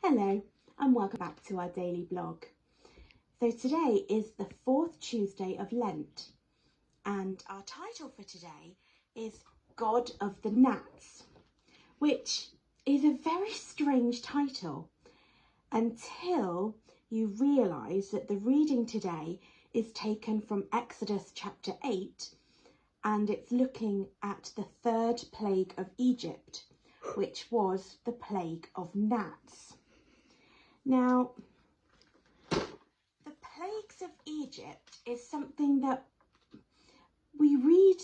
Hello and welcome back to our daily blog. So today is the fourth Tuesday of Lent and our title for today is God of the Gnats, which is a very strange title until you realise that the reading today is taken from Exodus chapter 8 and it's looking at the third plague of Egypt, which was the plague of gnats. Now, the plagues of Egypt is something that we read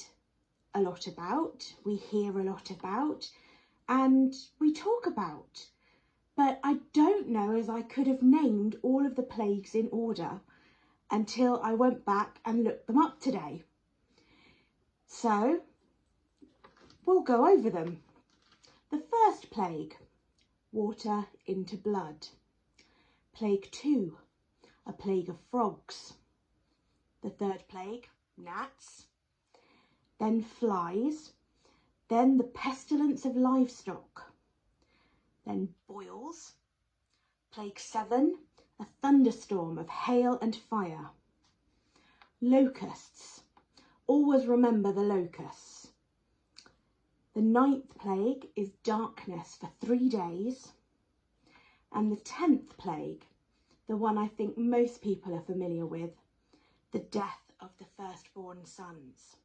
a lot about, we hear a lot about, and we talk about. But I don't know as I could have named all of the plagues in order until I went back and looked them up today. So, we'll go over them. The first plague, water into blood. Plague 2, a plague of frogs. The third plague, gnats. Then flies. Then the pestilence of livestock. Then boils. Plague 7, a thunderstorm of hail and fire. Locusts. Always remember the locusts. The 9th plague is darkness for 3 days. And the 10th plague, the one I think most people are familiar with, the death of the firstborn sons.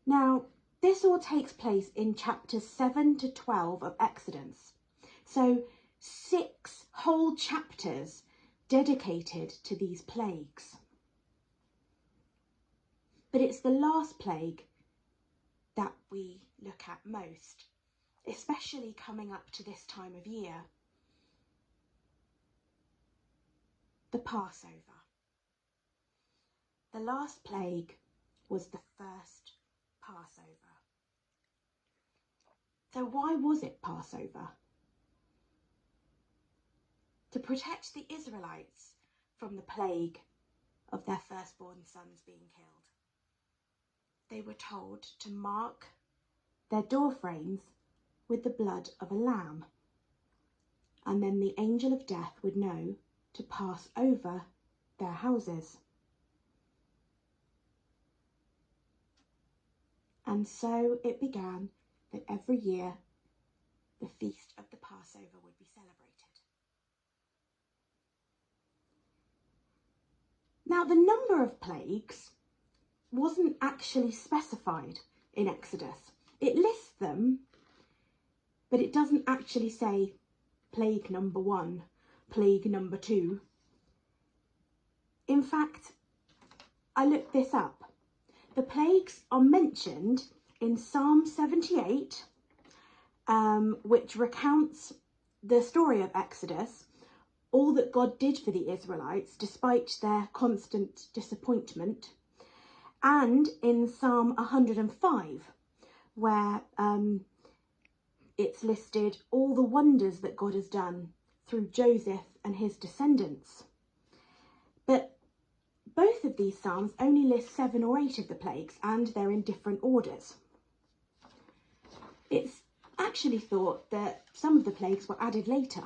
Now, this all takes place in chapters 7 to 12 of Exodus. So 6 whole chapters dedicated to these plagues. But it's the last plague that we look at most, especially coming up to this time of year. The Passover. The last plague was the first Passover. So why was it Passover? To protect the Israelites from the plague of their firstborn sons being killed. They were told to mark their door frames with the blood of a lamb, and then the angel of death would know to pass over their houses. And so it began that every year the feast of the Passover would be celebrated. Now, the number of plagues wasn't actually specified in Exodus. It lists them, but it doesn't actually say plague number 1, plague number 2. In fact, I looked this up. The plagues are mentioned in Psalm 78, which recounts the story of Exodus, all that God did for the Israelites despite their constant disappointment, and in Psalm 105, where it's listed all the wonders that God has done through Joseph and his descendants. But both of these psalms only list 7 or 8 of the plagues, and they're in different orders. It's actually thought that some of the plagues were added later.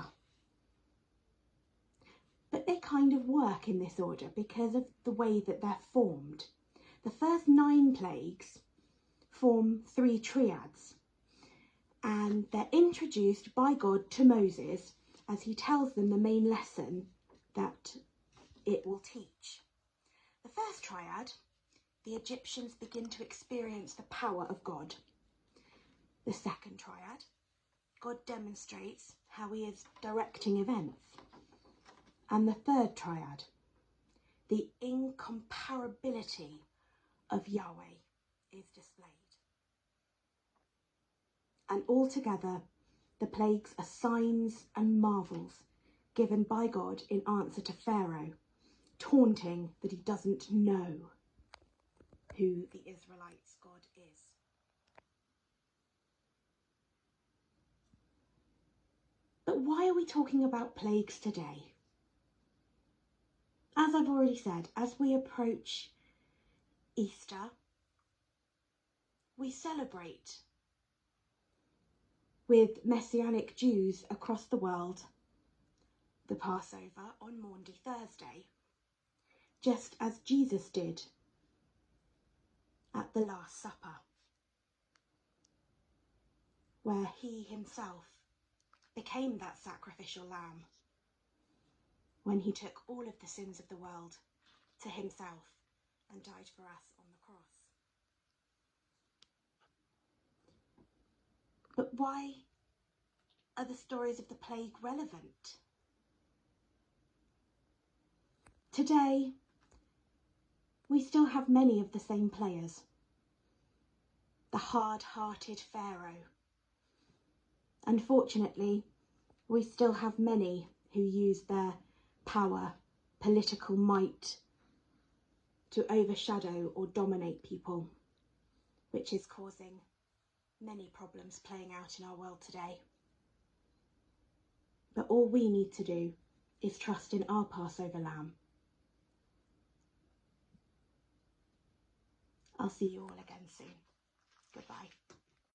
But they kind of work in this order because of the way that they're formed. The first 9 plagues form 3 triads, and they're introduced by God to Moses as he tells them the main lesson that it will teach. The first triad, the Egyptians begin to experience the power of God. The second triad, God demonstrates how he is directing events. And the third triad, the incomparability of Yahweh is displayed. And altogether, the plagues are signs and marvels given by God in answer to Pharaoh, taunting that he doesn't know who the Israelites' God is. But why are we talking about plagues today? As I've already said, as we approach Easter, we celebrate with Messianic Jews across the world the Passover on Maundy Thursday, just as Jesus did at the Last Supper, where he himself became that sacrificial lamb when he took all of the sins of the world to himself and died for us on the cross. But why are the stories of the plague relevant? Today, we still have many of the same players. The hard-hearted Pharaoh. Unfortunately, we still have many who use their power, political might, to overshadow or dominate people, which is causing many problems playing out in our world today. But all we need to do is trust in our Passover lamb. I'll see you all again soon. Goodbye.